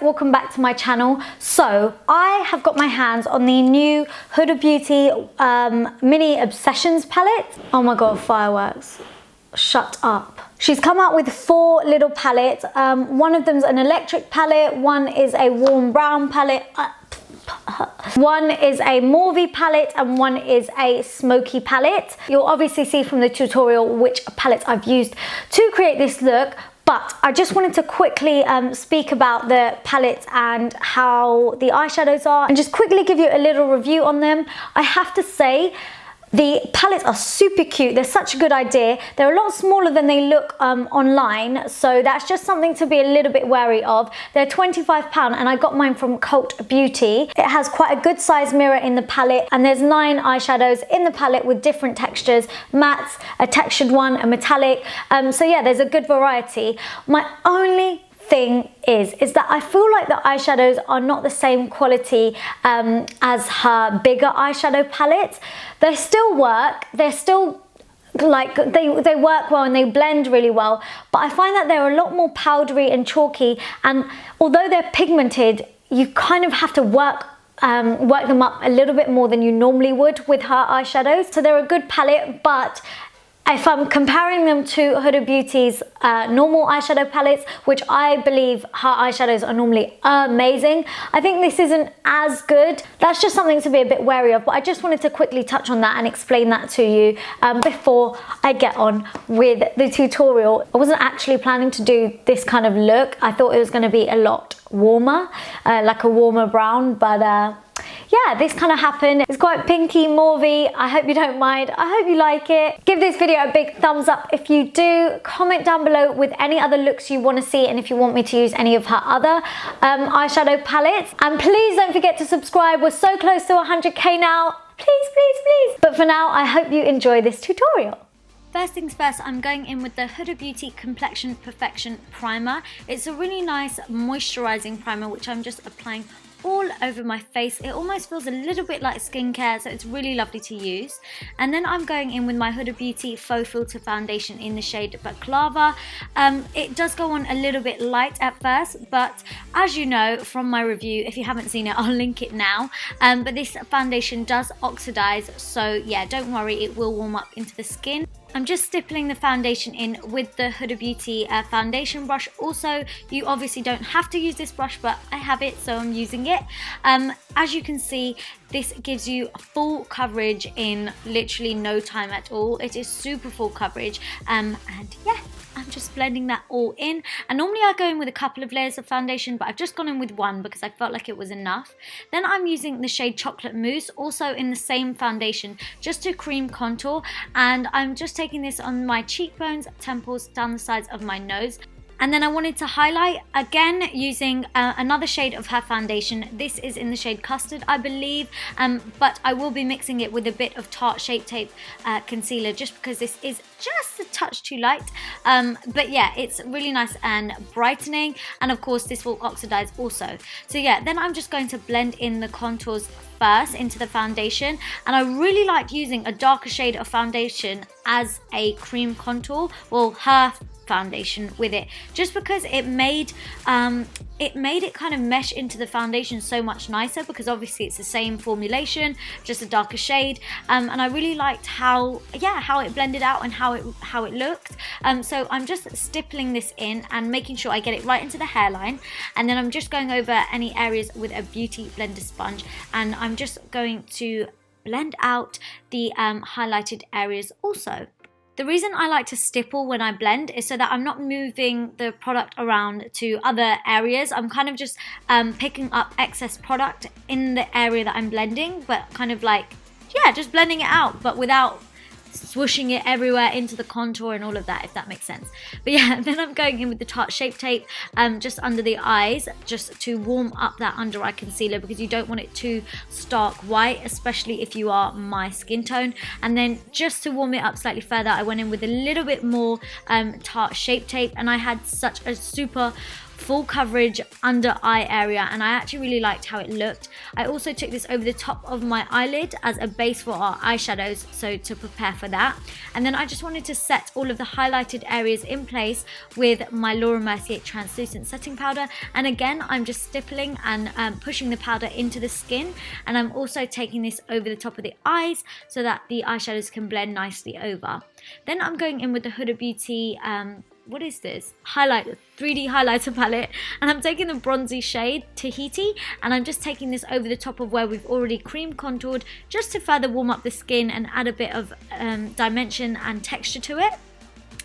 welcome back to my channel. So I have got my hands on the new Huda Beauty Mini Obsessions Palette. Oh my god, fireworks. Shut up. She's come out with 4 little palettes. One of them's an electric palette, one is a warm brown palette, one is a Mauve palette, and one is a smoky palette. You'll obviously see from the tutorial which palettes I've used to create this look. But I just wanted to quickly speak about the palettes and how the eyeshadows are, and just quickly give you a little review on them. I have to say, the palettes are super cute. They're such a good idea. They're a lot smaller than they look online, so that's just something to be a little bit wary of. They're £25 and I got mine from Cult Beauty. It has quite a good size mirror in the palette, and there's 9 eyeshadows in the palette with different textures, mattes, a textured one, a metallic. So yeah, there's a good variety. My only thing is that I feel like the eyeshadows are not the same quality as her bigger eyeshadow palette. They still work, they're still like, they work well and they blend really well, but I find that they're a lot more powdery and chalky, and although they're pigmented, you kind of have to work them up a little bit more than you normally would with her eyeshadows. So they're a good palette, but if I'm comparing them to Huda Beauty's normal eyeshadow palettes, which I believe her eyeshadows are normally amazing, I think this isn't as good. That's just something to be a bit wary of, but I just wanted to quickly touch on that and explain that to you before I get on with the tutorial. I wasn't actually planning to do this kind of look. I thought it was going to be a lot warmer, like a warmer brown, but yeah, this kind of happened. It's quite pinky, mauvey. I hope you don't mind. I hope you like it. Give this video a big thumbs up if you do. Comment down below with any other looks you want to see, and if you want me to use any of her other eyeshadow palettes. And please don't forget to subscribe. We're so close to 100k now. Please, please, please. But for now, I hope you enjoy this tutorial. First things first, I'm going in with the Huda Beauty Complexion Perfection Primer. It's a really nice moisturizing primer, which I'm just applying all over my face. It almost feels a little bit like skincare, so it's really lovely to use. And then I'm going in with my Huda Beauty Faux Filter Foundation in the shade Baklava. It does go on a little bit light at first, but as you know from my review, if you haven't seen it, I'll link it now. But this foundation does oxidize, so yeah, don't worry, it will warm up into the skin. I'm just stippling the foundation in with the Huda Beauty foundation brush. Also, you obviously don't have to use this brush, but I have it, so I'm using it. As you can see, this gives you full coverage in literally no time at all. It is super full coverage, and yeah, I'm just blending that all in. And normally I go in with a couple of layers of foundation, but I've just gone in with one because I felt like it was enough. Then I'm using the shade Chocolate Mousse, also in the same foundation, just to cream contour, and I'm just taking this on my cheekbones, temples, down the sides of my nose. And then I wanted to highlight again using another shade of her foundation. This is in the shade Custard, I believe, but I will be mixing it with a bit of Tarte Shape Tape concealer, just because this is just a touch too light. But yeah, it's really nice and brightening, and of course this will oxidize also. So yeah, then I'm just going to blend in the contours first into the foundation, and I really like using a darker shade of foundation as a cream contour, well, her foundation with it, just because it made it kind of mesh into the foundation so much nicer, because obviously it's the same formulation, just a darker shade, and I really liked how it blended out and how it looked. So I'm just stippling this in and making sure I get it right into the hairline, and then I'm just going over any areas with a beauty blender sponge, and I'm just going to blend out the highlighted areas also. The reason I like to stipple when I blend is so that I'm not moving the product around to other areas. I'm kind of just picking up excess product in the area that I'm blending, but kind of like, yeah, just blending it out, but without swooshing it everywhere into the contour and all of that, if that makes sense. But yeah, then I'm going in with the Tarte Shape Tape just under the eyes, just to warm up that under eye concealer, because you don't want it too stark white, especially if you are my skin tone. And then just to warm it up slightly further, I went in with a little bit more Tarte Shape Tape, and I had such a super full coverage under eye area, and I actually really liked how it looked. I also took this over the top of my eyelid as a base for our eyeshadows, so to prepare for that. And then I just wanted to set all of the highlighted areas in place with my Laura Mercier translucent setting powder, and again I'm just stippling and pushing the powder into the skin, and I'm also taking this over the top of the eyes so that the eyeshadows can blend nicely over. Then I'm going in with the Huda Beauty what is this? 3D highlighter palette, and I'm taking the bronzy shade Tahiti, and I'm just taking this over the top of where we've already cream contoured, just to further warm up the skin and add a bit of dimension and texture to it.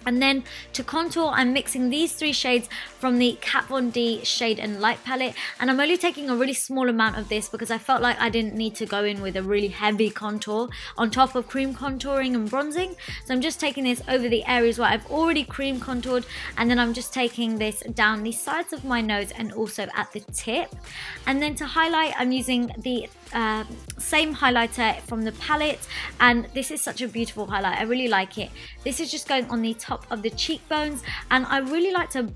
And then to contour, I'm mixing these 3 shades from the Kat Von D Shade and Light palette, and I'm only taking a really small amount of this because I felt like I didn't need to go in with a really heavy contour on top of cream contouring and bronzing. So I'm just taking this over the areas where I've already cream contoured, and then I'm just taking this down the sides of my nose and also at the tip. And then to highlight, I'm using the same highlighter from the palette, and this is such a beautiful highlight. I really like it. This is just going on the top of the cheekbones, and I really like to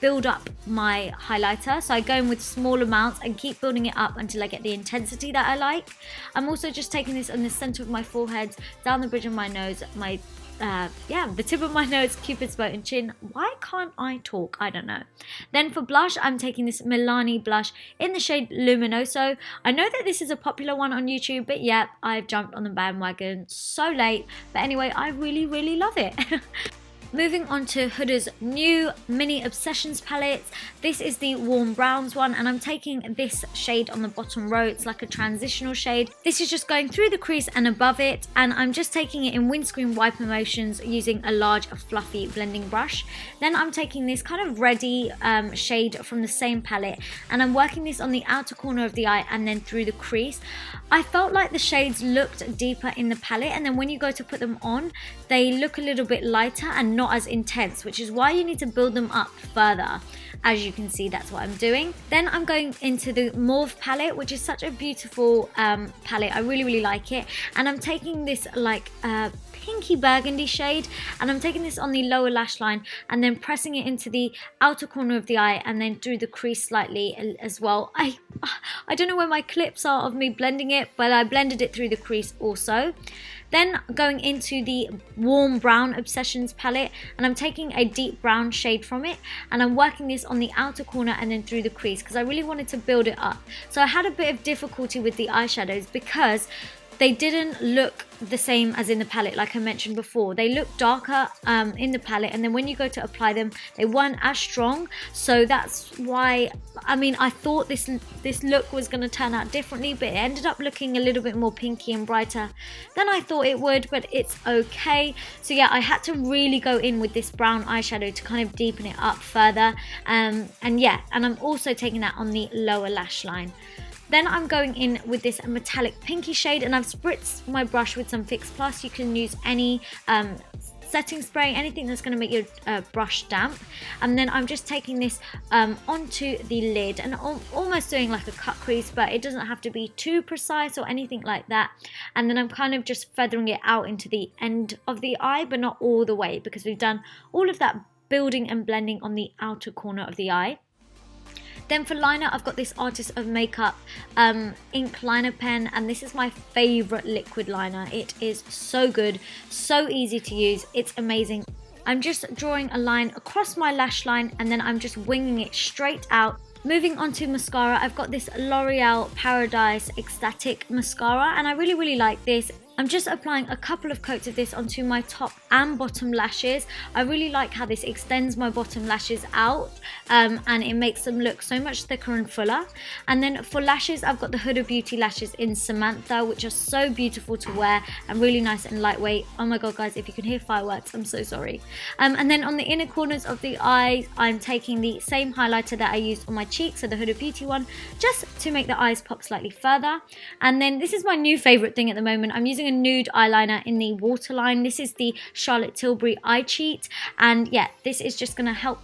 build up my highlighter, so I go in with small amounts and keep building it up until I get the intensity that I like. I'm also just taking this on the center of my forehead, down the bridge of my nose, my the tip of my nose, Cupid's bow and chin. Why can't I talk? I don't know. Then for blush, I'm taking this Milani blush in the shade Luminoso. I know that this is a popular one on YouTube, but yeah, I've jumped on the bandwagon so late. But anyway, I really, really love it. Moving on to Huda's new Mini Obsessions palette. This is the warm browns one, and I'm taking this shade on the bottom row. It's like a transitional shade. This is just going through the crease and above it, and I'm just taking it in windscreen wiper motions using a large fluffy blending brush. Then I'm taking this kind of reddy shade from the same palette, and I'm working this on the outer corner of the eye and then through the crease. I felt like the shades looked deeper in the palette, and then when you go to put them on, they look a little bit lighter and not as intense, which is why you need to build them up further. As you can see, that's what I'm doing. Then I'm going into the Mauve palette, which is such a beautiful palette. I really, really like it. And I'm taking this like pinky burgundy shade, and I'm taking this on the lower lash line and then pressing it into the outer corner of the eye and then through the crease slightly as well. I don't know where my clips are of me blending it, but I blended it through the crease also. Then going into the warm brown Obsessions palette, and I'm taking a deep brown shade from it, and I'm working this on the outer corner and then through the crease because I really wanted to build it up. So I had a bit of difficulty with the eyeshadows because they didn't look the same as in the palette, like I mentioned before. They look darker in the palette, and then when you go to apply them, they weren't as strong. So that's why, I mean, I thought this look was going to turn out differently, but it ended up looking a little bit more pinky and brighter than I thought it would, but it's okay. So yeah, I had to really go in with this brown eyeshadow to kind of deepen it up further. And yeah, and I'm also taking that on the lower lash line. Then I'm going in with this metallic pinky shade, and I've spritzed my brush with some Fix Plus. You can use any setting spray, anything that's going to make your brush damp. And then I'm just taking this onto the lid and almost doing like a cut crease, but it doesn't have to be too precise or anything like that. And then I'm kind of just feathering it out into the end of the eye, but not all the way, because we've done all of that building and blending on the outer corner of the eye. Then for liner, I've got this Artist of Makeup ink liner pen, and this is my favorite liquid liner. It is so good, so easy to use, it's amazing. I'm just drawing a line across my lash line, and then I'm just winging it straight out. Moving on to mascara, I've got this L'Oreal Paradise Extatic mascara, and I really, really like this. I'm just applying a couple of coats of this onto my top and bottom lashes. I really like how this extends my bottom lashes out and it makes them look so much thicker and fuller. And then for lashes, I've got the Huda Beauty lashes in Samantha, which are so beautiful to wear and really nice and lightweight. Oh my god, guys, if you can hear fireworks, I'm so sorry. And then on the inner corners of the eyes, I'm taking the same highlighter that I used on my cheeks, so the Huda Beauty one, just to make the eyes pop slightly further. And then this is my new favorite thing at the moment. I'm using a nude eyeliner in the waterline. This is the Charlotte Tilbury Eye Cheat, and yeah, this is just going to help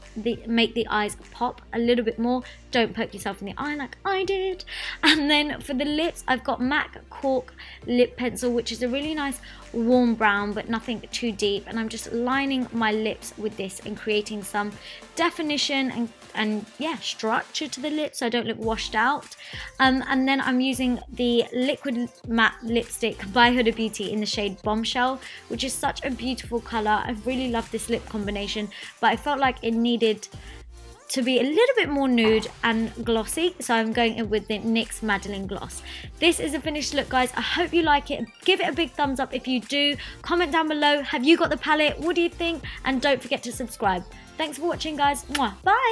make the eyes pop a little bit more don't poke yourself in the eye like I did. And then for the lips, I've got MAC Cork lip pencil, which is a really nice warm brown but nothing too deep, and I'm just lining my lips with this and creating some definition and yeah, structure to the lips so I don't look washed out. And then I'm using the liquid matte lipstick by Huda Beauty in the shade Bombshell, which is such a beautiful color. I really love this lip combination, but I felt like it needed to be a little bit more nude and glossy, so I'm going in with the NYX Madeleine gloss. This is a finished look, guys. I hope you like it. Give it a big thumbs up if you do. Comment down below, have you got the palette? What do you think? And don't forget to subscribe. Thanks for watching, guys. Mwah. Bye.